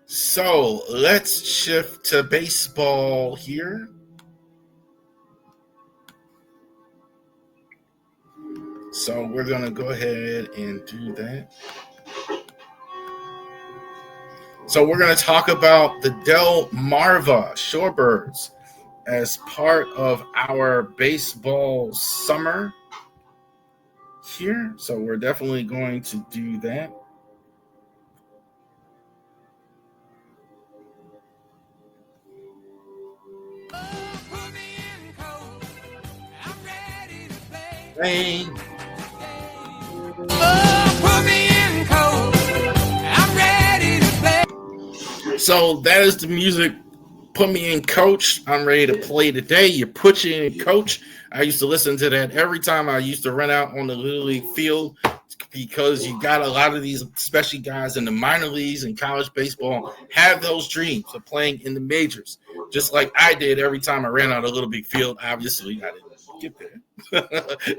So let's shift to baseball here. So we're going to go ahead and do that. So we're going to talk about the Delmarva Shorebirds as part of our baseball summer here. So we're definitely going to do that. Hey. So that is the music. Put me in, coach. I'm ready to play today. You put you in, coach. I used to listen to that every time I used to run out on the Little League field because you got a lot of these, especially guys in the minor leagues and college baseball, have those dreams of playing in the majors, just like I did every time I ran out of Little Big Field. Obviously, I didn't get there,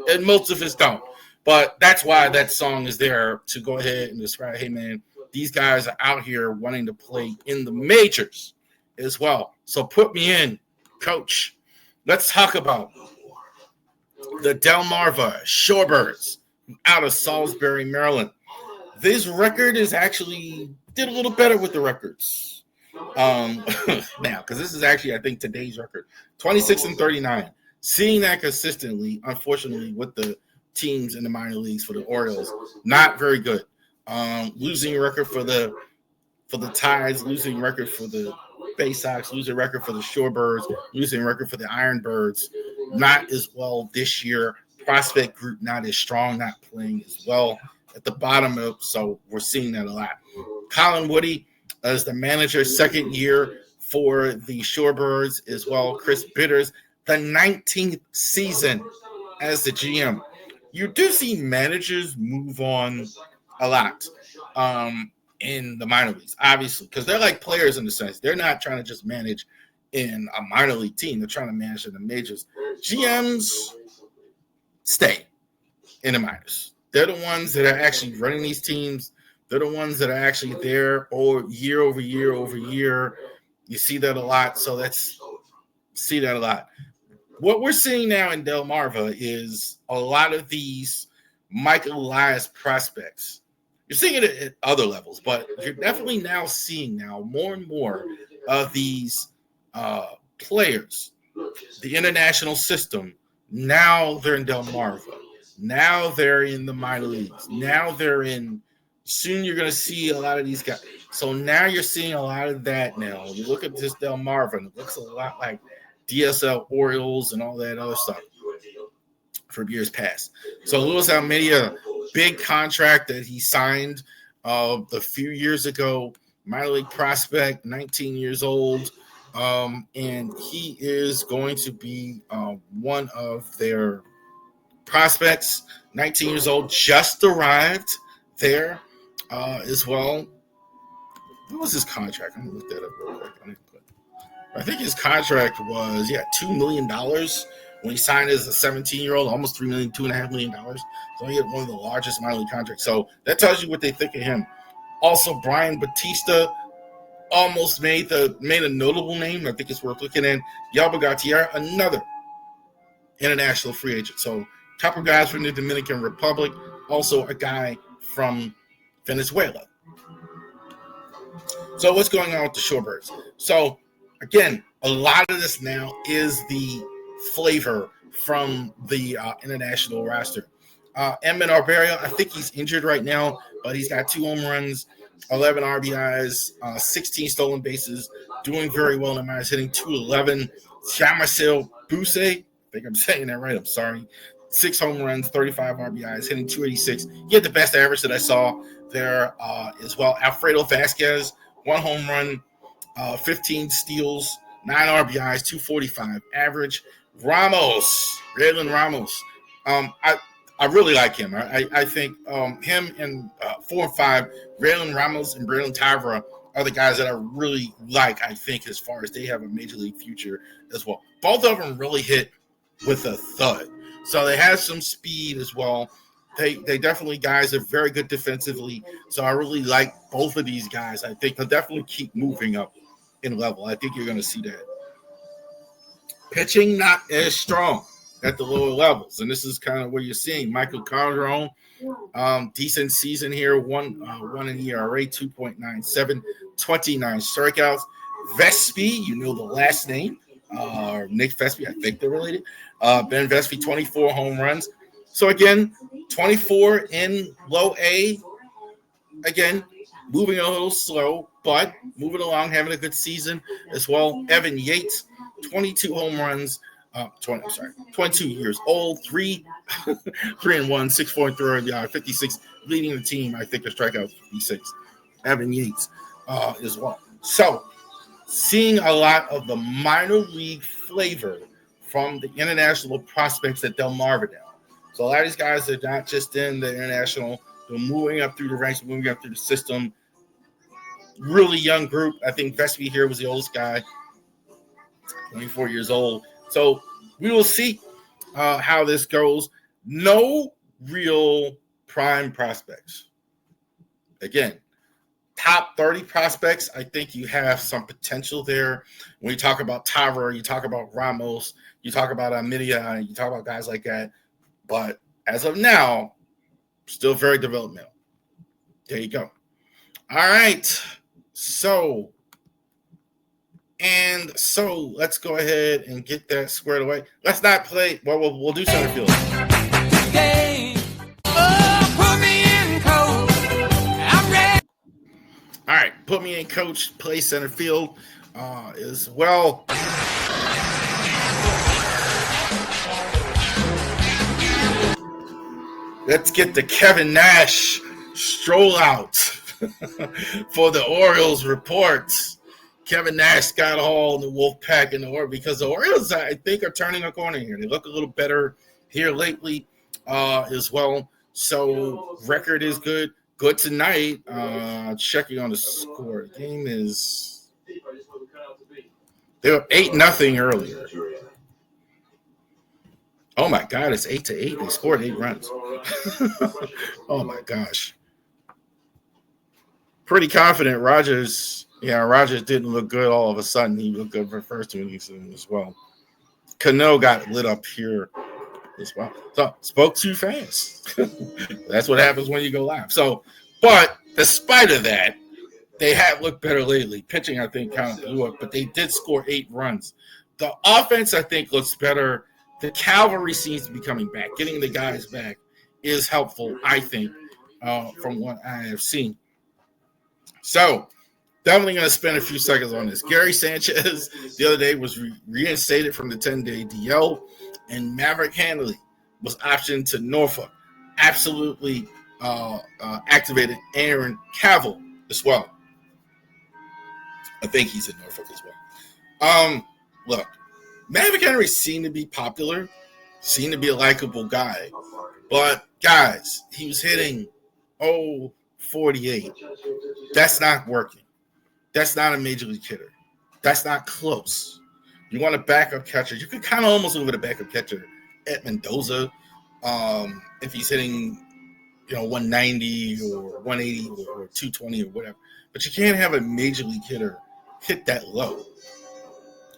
and most of us don't. But that's why that song is there to go ahead and describe, hey, man, these guys are out here wanting to play in the majors as well. So put me in, coach. Let's talk about the Delmarva Shorebirds out of Salisbury, Maryland. This record is actually did a little better with the records. Now, because this is actually, I think, today's record. 26-39. Seeing that consistently, unfortunately, with the teams in the minor leagues for the Orioles, not very good. Losing record for the Tides, losing record for the Bay Sox, losing record for the Shorebirds, losing record for the Ironbirds. Not as well this year. Prospect group not as strong, not playing as well at the bottom of. So we're seeing that a lot. Colin Woody as the manager, second year for the Shorebirds as well. Chris Bitters, the 19th season as the GM. You do see managers move on a lot in the minor leagues, obviously, because they're like players in the sense. They're not trying to just manage in a minor league team. They're trying to manage in the majors. GMs stay in the minors. They're the ones that are actually running these teams. They're the ones that are actually there year over year over year. You see that a lot. So see that a lot. What we're seeing now in Delmarva is a lot of these Michael Elias prospects. You're seeing it at other levels, but you're definitely now seeing more and more of these players, the international system. Now they're in Delmarva. Now they're in the minor leagues. Now they're in. Soon you're going to see a lot of these guys. So now you're seeing a lot of that now. You look at this Delmarva, and it looks a lot like DSL Orioles and all that other stuff for years past. So Luis Almeida, big contract that he signed a few years ago, minor league prospect, 19 years old, and he is going to be one of their prospects, 19 years old, just arrived there as well. What was his contract? I'm going to look that up real quick. I think his contract was, $2 million when he signed as a 17-year-old, almost $3 million, $2.5 million. So he had one of the largest minor league contracts. So that tells you what they think of him. Also, Brian Batista almost made a notable name. I think it's worth looking at. Yalba Gatier, another international free agent. So a couple guys from the Dominican Republic, also a guy from Venezuela. So what's going on with the Shorebirds? So again, a lot of this now is the flavor from the international roster. Edmund Arberia, I think he's injured right now, but he's got 2 home runs, 11 RBIs, 16 stolen bases, doing very well in the minors, hitting .211. Chamarcel Buse, I think I'm saying that right, I'm sorry. 6 home runs, 35 RBIs, hitting .286. He had the best average that I saw there as well. Alfredo Vasquez, 1 home run, 15 steals, 9 RBIs, .245 average. Raylan Ramos. I really like him. I think him and 4 and 5, Raylan Ramos and Braylon Tavra are the guys that I really like, I think, as far as they have a major league future as well. Both of them really hit with a thud. So they have some speed as well. they definitely guys are very good defensively. So I really like both of these guys. I think they'll definitely keep moving up in level. I think you're going to see that. Pitching not as strong at the lower levels, and this is kind of what you're seeing. Michael Calderon, decent season here, one in ERA, 2.97, 29 strikeouts. Vespi, you know the last name, Nick Vespi, I think they're related. Ben Vespi, 24 home runs. So again, 24 in low A. Again, moving a little slow, but moving along, having a good season as well. Evan Yates, 22 home runs, 22 years old, 3-1, 6.3 56, leading the team, I think, a strikeout 56. Evan Yates as well. So, seeing a lot of the minor league flavor from the international prospects at Delmarva now. So, a lot of these guys are not just in the international, they're moving up through the ranks, moving up through the system. Really young group. I think Vespi here was the oldest guy, 24 years old. So we will see how this goes. No real prime prospects. Again, top 30 prospects, I think you have some potential there. When you talk about Tavera, you talk about Ramos, you talk about Amidia, you talk about guys like that. But as of now, still very developmental. There you go. All right. So let's go ahead and get that squared away. Let's not play. Well, we'll do center field. Put me in, coach. I'm ready. All right, put me in, coach. Play center field as well. Let's get the Kevin Nash stroll out for the Orioles report. Kevin Nash got all in the Wolfpack in the Orioles because the Orioles, I think, are turning a corner here. They look a little better here lately as well. So record is good. Good tonight. Checking on the score. The game is they were 8-0 earlier. Oh my God, it's 8-8. They scored 8 runs. Oh my gosh. Pretty confident. Rogers didn't look good all of a sudden. He looked good for the first 2 innings as well. Cano got lit up here as well. So spoke too fast. That's what happens when you go live. So, but despite of that, they have looked better lately. Pitching, I think, kind of blew up, but they did score 8 runs. The offense, I think, looks better. The cavalry seems to be coming back. Getting the guys back is helpful, I think, from what I have seen. So, definitely going to spend a few seconds on this. Gary Sanchez the other day was reinstated from the 10-day DL, and Maverick Hanley was optioned to Norfolk. Absolutely activated Aaron Cavill as well. I think he's in Norfolk as well. Look, Maverick Henry seemed to be popular, seemed to be a likable guy. But, guys, he was hitting 48. That's not working. That's not a major league hitter. That's not close. You want a backup catcher. You could kind of almost move it a backup catcher at Mendoza if he's hitting, 190 or 180 or 220 or whatever. But you can't have a major league hitter hit that low.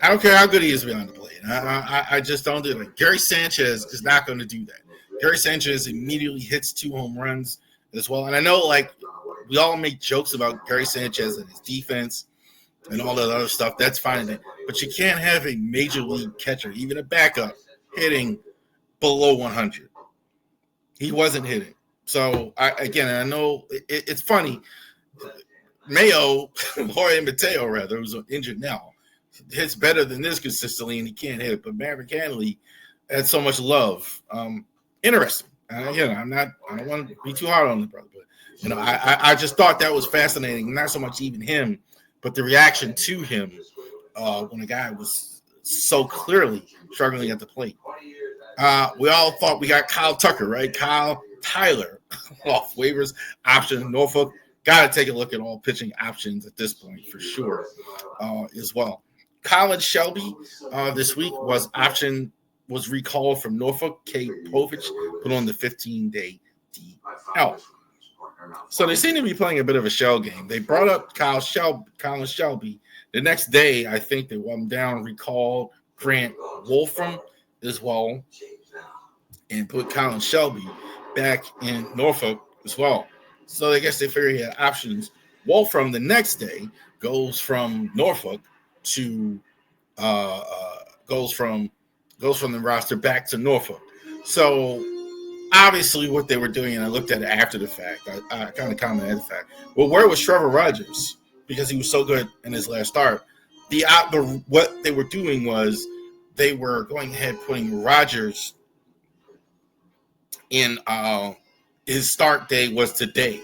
I don't care how good he is behind the plate. I just don't do it. Gary Sanchez is not going to do that. Gary Sanchez immediately hits 2 home runs as well. And I know, we all make jokes about Gary Sanchez and his defense and all that other stuff. That's fine. But you can't have a major league catcher, even a backup, hitting below 100. He wasn't hitting. So, I know it's funny. Jorge Mateo, who's injured now, hits better than this consistently, and he can't hit. But Maverick Hanley had so much love. Interesting. I don't want to be too hard on the brother, but I just thought that was fascinating. Not so much even him, but the reaction to him when a guy was so clearly struggling at the plate. We all thought we got Kyle Tucker, right? Kyle Tyler off waivers, option Norfolk. Got to take a look at all pitching options at this point for sure as well. Colin Shelby this week was recalled from Norfolk. Kate Povich put on the 15-day out. So they seem to be playing a bit of a shell game. They brought up Colin Shelby. The next day, I think they went down, recalled Grant Wolfram as well, and put Colin Shelby back in Norfolk as well. So I guess they figured he had options. Wolfram the next day goes from Norfolk to goes from the roster back to Norfolk. So obviously what they were doing, and I looked at it after the fact. I kind of commented the fact. Well, where was Trevor Rogers? Because he was so good in his last start. What they were doing was they were going ahead putting Rogers in. His start day was today,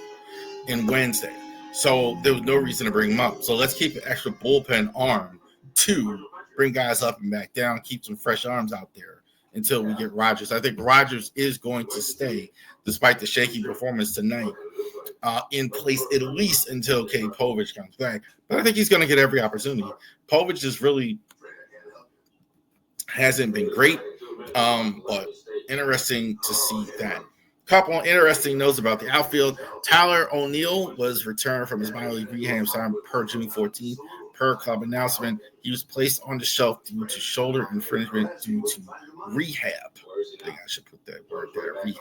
and Wednesday, so there was no reason to bring him up. So let's keep an extra bullpen arm to bring guys up and back down, keep some fresh arms out there until we get Rogers. I think Rogers is going to stay, despite the shaky performance tonight, in place at least until Kay Povich comes back. But I think he's going to get every opportunity. Povich just really hasn't been great, but interesting to see that. Couple of interesting notes about the outfield. Tyler O'Neill was returned from his minor league rehab assignment per June 14th. Per club announcement, he was placed on the shelf due to shoulder infringement due to rehab. I think I should put that word there, rehab.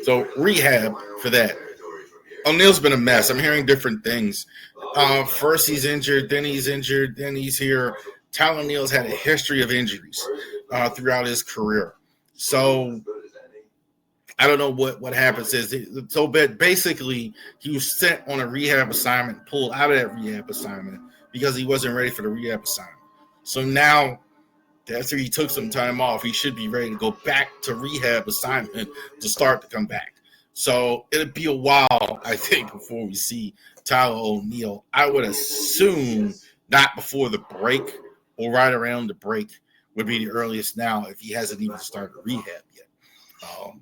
So rehab for that. O'Neill's been a mess. I'm hearing different things. First he's injured, then he's here. Tyler O'Neill's had a history of injuries throughout his career. So I don't know what happens. So basically he was sent on a rehab assignment, pulled out of that rehab assignment because he wasn't ready for the rehab assignment. So now after he took some time off, he should be ready to go back to rehab assignment to start to come back. So it'll be a while, I think, before we see Tyler O'Neill. I would assume not before the break or right around the break would be the earliest now if he hasn't even started rehab yet.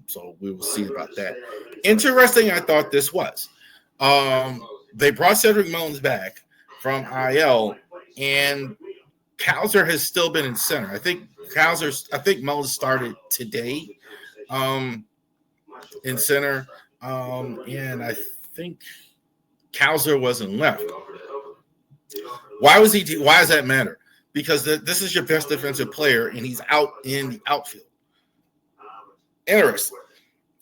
So we will see about that. Interesting, I thought this was. They brought Cedric Mullins back from IL, and Cowser has still been in center. I think Mullins started today. In center, and I think Cowser wasn't left. Why does that matter? Because this is your best defensive player, and he's out in the outfield. Interesting.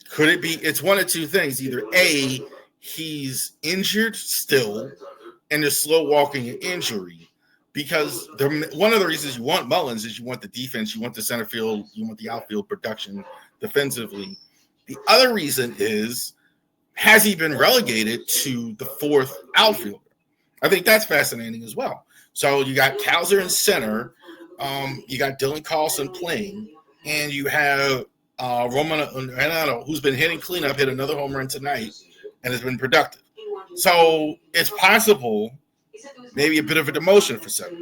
Could it be? It's one of two things. Either A, he's injured still, and they're slow walking an injury. Because one of the reasons you want Mullins is you want the defense, you want the center field, you want the outfield production defensively. The other reason is, has he been relegated to the fourth outfielder? I think that's fascinating as well. So you got Cowser in center, you got Dylan Carlson playing, and you have Roman Renato, who's been hitting cleanup, hit another home run tonight, and has been productive. So it's possible, maybe a bit of a demotion for center.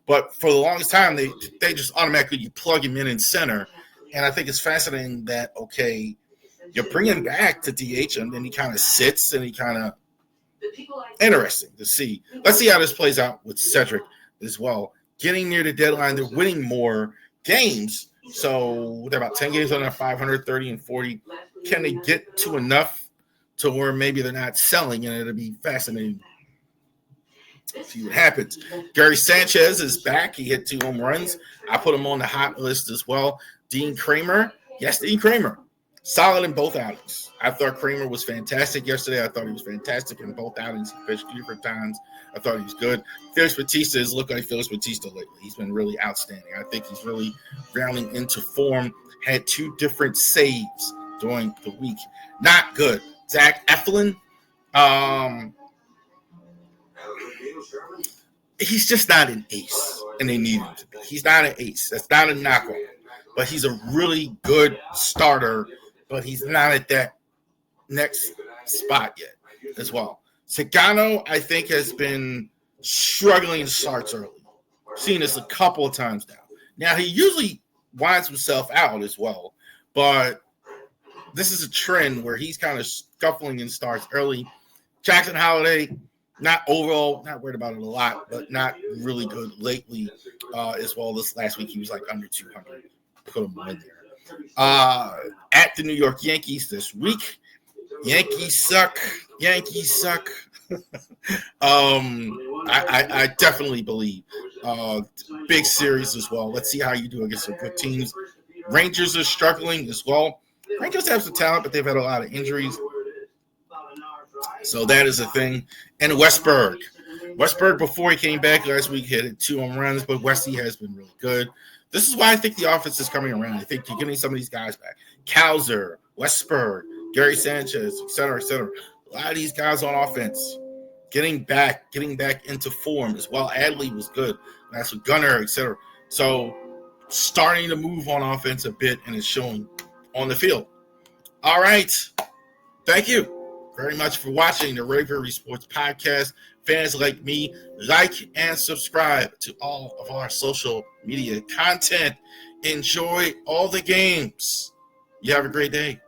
But for the longest time, they just automatically plug him in center. And I think it's fascinating that, okay, you're bringing back to DH him, then he kind of sits and he kind of interesting to see. Let's see how this plays out with Cedric as well. Getting near the deadline, they're winning more games. So they're about 10 games on their 530 and 40. Can they get to enough to where maybe they're not selling? And it'll be fascinating to see what happens. Gary Sanchez is back. He hit 2 home runs. I put him on the hot list as well. Dean Kramer. Yes, Dean Kramer. Solid in both outings. I thought Kramer was fantastic yesterday. I thought he was fantastic in both outings. He pitched 3 different times. I thought he was good. Felix Bautista has looked like Felix Bautista lately. He's been really outstanding. I think he's really rounding into form. Had 2 different saves during the week. Not good. Zach Eflin. He's just not an ace, and they need him to be. He's not an ace. That's not a knock on him. But he's a really good starter, but he's not at that next spot yet as well. Sagano, I think, has been struggling in starts early. I've seen this a couple of times now. Now, he usually winds himself out as well, but this is a trend where he's kind of scuffling in starts early. Jackson Holiday, Not overall, not worried about it a lot, but not really good lately as well. This last week, he was like under 200. Put him in there. At the New York Yankees this week. Yankees suck. I definitely believe big series as well. Let's see how you do against some good teams. Rangers are struggling as well. Rangers have some talent, but they've had a lot of injuries. So that is a thing. And Westberg, before he came back last week, hit 2 home runs, but Westy has been really good. This is why I think the offense is coming around. I think you're getting some of these guys back. Kowser, Westberg, Gary Sanchez, et cetera, et cetera. A lot of these guys on offense getting back into form as well. Adley was good. That's with Gunnar, et cetera. So starting to move on offense a bit, and it's showing on the field. All right. Thank you very much for watching the Ravori Sports Podcast. Fans like me, like and subscribe to all of our social media content. Enjoy all the games. You have a great day.